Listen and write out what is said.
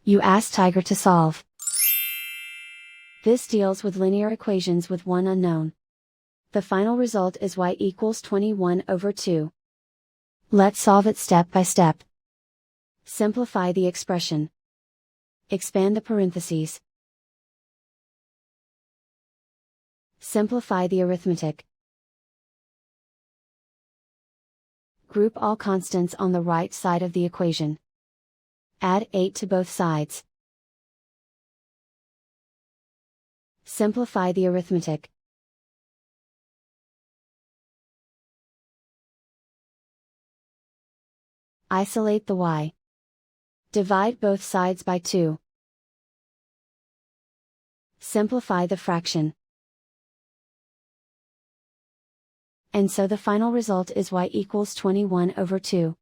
You ask Tiger to solve. This deals with linear equations with one unknown. The final result is y equals 21/2. Let's solve it step by step. Simplify the expression. Expand the parentheses. Simplify the arithmetic. Group all constants on the right side of the equation. Add 8 to both sides. Simplify the arithmetic. Isolate the y. Divide both sides by 2. Simplify the fraction. And so the final result is y equals 21/2.